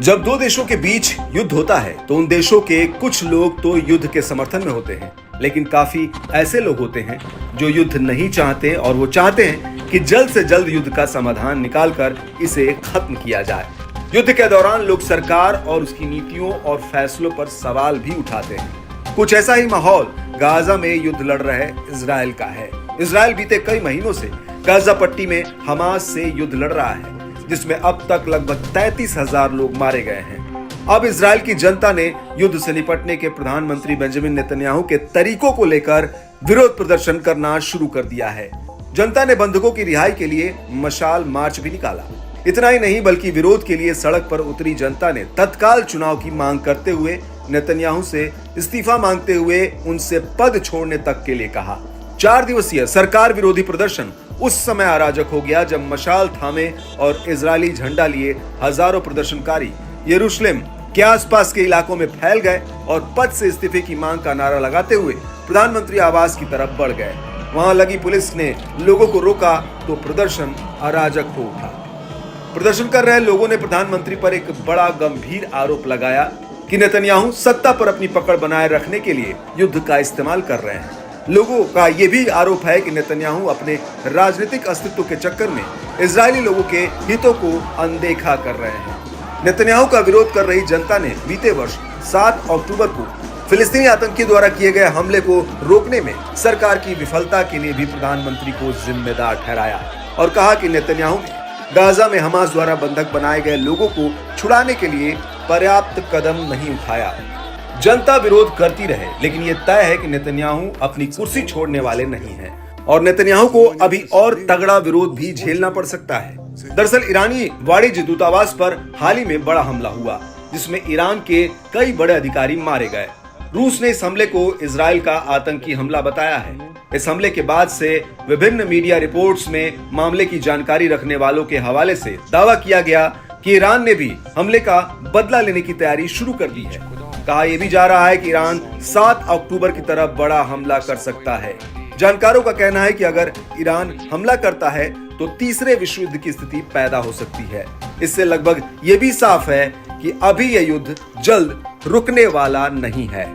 जब दो देशों के बीच युद्ध होता है तो उन देशों के कुछ लोग तो युद्ध के समर्थन में होते हैं, लेकिन काफी ऐसे लोग होते हैं जो युद्ध नहीं चाहते और वो चाहते हैं कि जल्द से जल्द युद्ध का समाधान निकालकर इसे खत्म किया जाए। युद्ध के दौरान लोग सरकार और उसकी नीतियों और फैसलों पर सवाल भी उठाते हैं। कुछ ऐसा ही माहौल गाजा में युद्ध लड़ रहे इजराइल का है। इजराइल बीते कई महीनों से गाजा पट्टी में हमास से युद्ध लड़ रहा है, जिसमें अब तक लगभग 33,000 लोग मारे गए हैं। अब इजराइल की जनता ने युद्ध से निपटने के प्रधानमंत्री बेंजामिन नेतन्याहू के तरीकों को लेकर विरोध प्रदर्शन करना शुरू कर दिया है। जनता ने बंधकों की रिहाई के लिए मशाल मार्च भी निकाला। इतना ही नहीं बल्कि विरोध के लिए सड़क पर उतरी जनता ने तत्काल चुनाव की मांग करते हुए नेतन्याहू से इस्तीफा मांगते हुए उनसे पद छोड़ने तक के लिए कहा। 4 दिवसीय सरकार विरोधी प्रदर्शन उस समय अराजक हो गया जब मशाल थामे और इजरायली झंडा लिए हजारों प्रदर्शनकारी यरूशलेम के आसपास के इलाकों में फैल गए और पद से इस्तीफे की मांग का नारा लगाते हुए प्रधानमंत्री आवास की तरफ बढ़ गए। वहां लगी पुलिस ने लोगों को रोका तो प्रदर्शन अराजक हो उठा। प्रदर्शन कर रहे लोगों ने प्रधानमंत्री पर एक बड़ा गंभीर आरोप लगाया कि नेतन्याहू सत्ता पर अपनी पकड़ बनाए रखने के लिए युद्ध का इस्तेमाल कर रहे हैं। लोगों का यह भी आरोप है कि नेतन्याहू अपने राजनीतिक अस्तित्व के चक्कर में इजरायली लोगों के हितों को अनदेखा कर रहे हैं। नेतन्याहू का विरोध कर रही जनता ने बीते वर्ष 7 अक्टूबर को फिलिस्तीनी आतंकी द्वारा किए गए हमले को रोकने में सरकार की विफलता के लिए भी प्रधानमंत्री को जिम्मेदार ठहराया और कहा कि नेतन्याहू ने गाजा में हमास द्वारा बंधक बनाए गए लोगों को छुड़ाने के लिए पर्याप्त कदम नहीं उठाया। जनता विरोध करती रहे, लेकिन ये तय है कि नेतन्याहू अपनी कुर्सी छोड़ने वाले नहीं हैं और नेतन्याहू को अभी और तगड़ा विरोध भी झेलना पड़ सकता है। दरअसल ईरानी वाणिज्य दूतावास पर हाल ही में बड़ा हमला हुआ, जिसमें ईरान के कई बड़े अधिकारी मारे गए। रूस ने इस हमले को इजराइल का आतंकी हमला बताया है। इस हमले के बाद से विभिन्न मीडिया रिपोर्ट्स में मामले की जानकारी रखने वालों के हवाले से दावा किया गया कि ईरान ने भी हमले का बदला लेने की तैयारी शुरू कर दी है। कहा यह भी जा रहा है कि ईरान 7 अक्टूबर की तरफ बड़ा हमला कर सकता है। जानकारों का कहना है कि अगर ईरान हमला करता है तो तीसरे विश्व युद्ध की स्थिति पैदा हो सकती है। इससे लगभग ये भी साफ है कि अभी यह युद्ध जल्द रुकने वाला नहीं है।